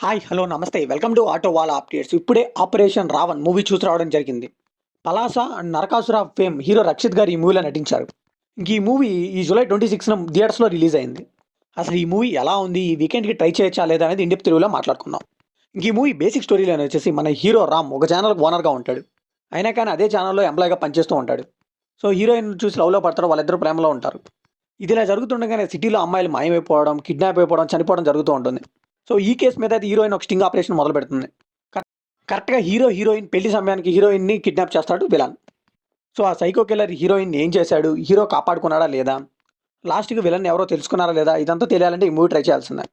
Hi hello నమస్తే welcome to auto వాళ్ళ updates. ఇప్పుడే ఆపరేషన్ రావణ్ మూవీ చూసి రావడం జరిగింది. Palasa and Narakasura fame hero Rakshit గారు ఈ మూవీలో నటించారు. ఇంక ఈ మూవీ ఈ జూలై 26న థియేటర్స్లో రిలీజ్ అయింది. అసలు ఈ మూవీ ఎలా ఉంది, ఈ వీకెండ్కి ట్రై చేయొచ్చా లేదా అనేది ఇండియన్ తెలుగులో మాట్లాడుకుందాం. ఇంక ఈ మూవీ బేసిక్ స్టోరీలో వచ్చేసి మన హీరో రామ్ ఒక ఛానల్కి ఓనర్గా ఉంటాడు. అయినా కానీ అదే ఛానల్లో ఎంప్లాయ్గా పనిచేస్తూ ఉంటాడు. సో హీరోయిన్ చూసి లవ్లో పడతాడు, వాళ్ళిద్దరు ప్రేమలో ఉంటారు. ఇది ఇలా జరుగుతుండగానే సిటీలో అమ్మాయిలు మాయమైపోవడం, కిడ్నాప్ అయిపోవడం, చనిపోవడం జరుగుతూ ఉంటుంది. సో ఈ కేసు మీద అయితే హీరోయిన్ ఒక స్టింగ్ ఆపరేషన్ మొదలు పెడుతుంది. కరెక్ట్గా హీరోయిన్ పెళ్లి సమయానికి హీరోయిన్ని కిడ్నాప్ చేస్తాడు విలన్. సో ఆ సైకో కిల్లర్ హీరోయిన్ ఏం చేశాడు, హీరో కాపాడుకున్నాడా లేదా, లాస్ట్కి విలన్ ఎవరో తెలుసుకున్నారా లేదా, ఇదంతా తెలియాలంటే ఈ మూవీ ట్రై చేయాల్సిందే.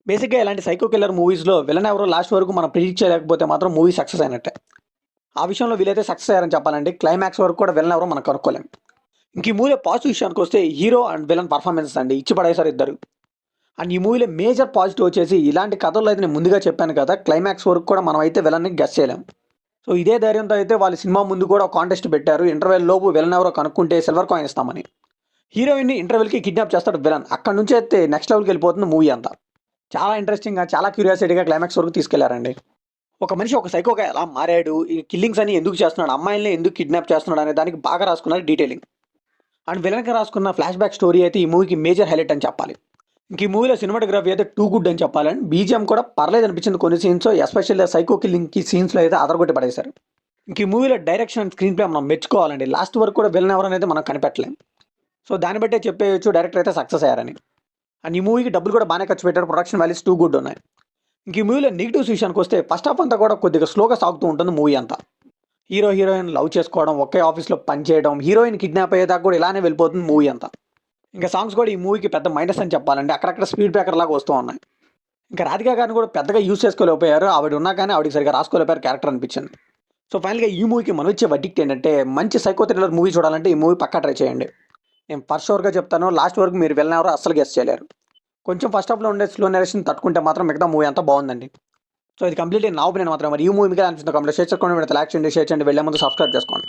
బేసిక్గా ఇలాంటి సైకో కిల్లర్ మూవీస్లో విలన్ ఎవరో లాస్ట్ వరకు మనం ప్రిడిక్ట్ చేయలేకపోతే మాత్రం మూవీ సక్సెస్ అయినట్టే. ఆ విషయంలో వీలైతే సక్సెస్ అయ్యారని చెప్పాలంటే క్లైమాక్స్ వరకు కూడా విలన్ ఎవరో మనం కనుక్కోలేం. ఇంక ఈ మూవీ పాజిటివ్ విషయానికి వస్తే హీరో అండ్ విలన్ పర్ఫార్మెన్స్ అండి ఇచ్చి పడేసారు ఇద్దరు. అండ్ ఈ మూవీలో మేజర్ పాజిటివ్ వచ్చేసి ఇలాంటి కథల్లో అయితే నేను ముందుగా చెప్పాను కదా, క్లైమాక్స్ వరకు కూడా మనం అయితే విలన్ని గెస్ చేయలేం. సో ఇదే ధైర్యంతో అయితే వాళ్ళు సినిమా ముందు కూడా ఒక కాంటెస్ట్ పెట్టారు, ఇంటర్వెల్ లోపు విలన్ ఎవరో కనుక్కుంటే సిల్వర్ కాయిన్ ఇస్తామని. హీరోయిన్ని ఇంటర్వెల్కి కిడ్నాప్ చేస్తాడు విలన్. అక్కడ నుంచి అయితే నెక్స్ట్ లెవెల్కి వెళ్ళిపోతుంది మూవీ అంతా. చాలా ఇంట్రెస్టింగ్గా, చాలా క్యూరియాసిటీగా క్లైమాక్స్ వరకు తీసుకెళ్లారండి. ఒక మనిషి ఒక సైకోగా ఎలా మారాడు, ఈ కిల్లింగ్స్ అని ఎందుకు చేస్తున్నాడు, అమ్మాయిల్ని ఎందుకు కిడ్నాప్ చేస్తున్నాడు అనే దానికి బాగా రాసుకున్నారు డీటెయిలింగ్. అండ్ విలన్కి రాసుకున్న ఫ్లాష్ బ్యాక్ స్టోరీ అయితే ఈ మూవీకి మేజర్ హైలైట్ అని చెప్పాలి. ఇంక ఈ మూవీలో సినిమాటోగ్రఫీ అయితే టూ గుడ్ అని చెప్పాలని, బీజిఎం కూడా పర్లేదు అనిపించింది కొన్ని సీన్స్, ఎస్పెషల్లీ సైకో కిల్లింగ్కి సీన్స్లో అయితే అదరగొట్టి పడేశారు. ఇంక ఈ మూవీలో డైరెక్షన్ అండ్ స్క్రీన్ ప్లే మనం మెచ్చుకోవాలండి. లాస్ట్ వరకు కూడా విలన్ ఎవరనేది మనం కనిపెట్టలేం. సో దాన్ని బట్టే చెప్పేయచ్చు డైరెక్టర్ అయితే సక్సెస్ అయ్యారని. అండ్ ఈ మూవీకి డబ్బులు కూడా బాగానే ఖర్చు పెట్టారు, ప్రొడక్షన్ వాల్యూస్ టూ గుడ్ ఉన్నాయి. ఇంక ఈ మూవీలో నెగిటివ్స్ విషయానికి వస్తే ఫస్ట్ హాఫ్ అంతా కూడా కొద్దిగా స్లోగా సాగుతూ ఉంటుంది మూవీ అంతా. హీరోయిన్ లవ్ చేసుకోవడం, ఒకే ఆఫీస్లో పని చేయడం, హీరోయిన్ కిడ్నాప్ అయ్యేదాకా కూడా ఇలానే వెళ్ళిపోతుంది మూవీ అంతా. ఇంకా సాంగ్స్ కూడా ఈ మూవీకి పెద్ద మైనస్ అని చెప్పాలండి, అక్కడక్కడ స్పీడ్ బ్రేకర్ లాగా వస్తూ ఉన్నాయి. ఇంకా రాధికా గారిని కూడా పెద్దగా యూస్ చేసుకోలేకపోయారు, ఆవిడ ఉన్నా కానీ ఆవిడకి సరిగా రాసుకోలేకపోయారు క్యారెక్టర్ అనిపించింది. సో ఫైనల్గా ఈ మూవీకి మనం ఇచ్చే వడ్డీకి ఏంటంటే, మంచి సైకో థ్రిల్లర్ మూవీ చూడాలంటే ఈ మూవీ పక్కా ట్రై చేయండి. నేను ఫస్ట్ షోర్గా చెప్తాను, లాస్ట్ వరకు మీరు వెళ్ళినవరో అస్సలు గెస్ చేయలేరు. కొంచెం ఫస్ట్ హాఫ్లో ఉండే స్లో నరేషన్ తట్టుకుంటే మాత్రం మిగతా మూవీ అంతా బాగుందండి. సో ఇది కంప్లీట్లీ నా ఒపీనియన్ మాత్రం. మరి ఈ మూవీ మీకు అనిపిస్తుంది కంప్లీట్ షేర్ చేసుకోండి, లైక్ చేయండి, షేర్ చేయండి, వెళ్ళే ముందు సబ్స్క్రైబ్ చేసుకోండి.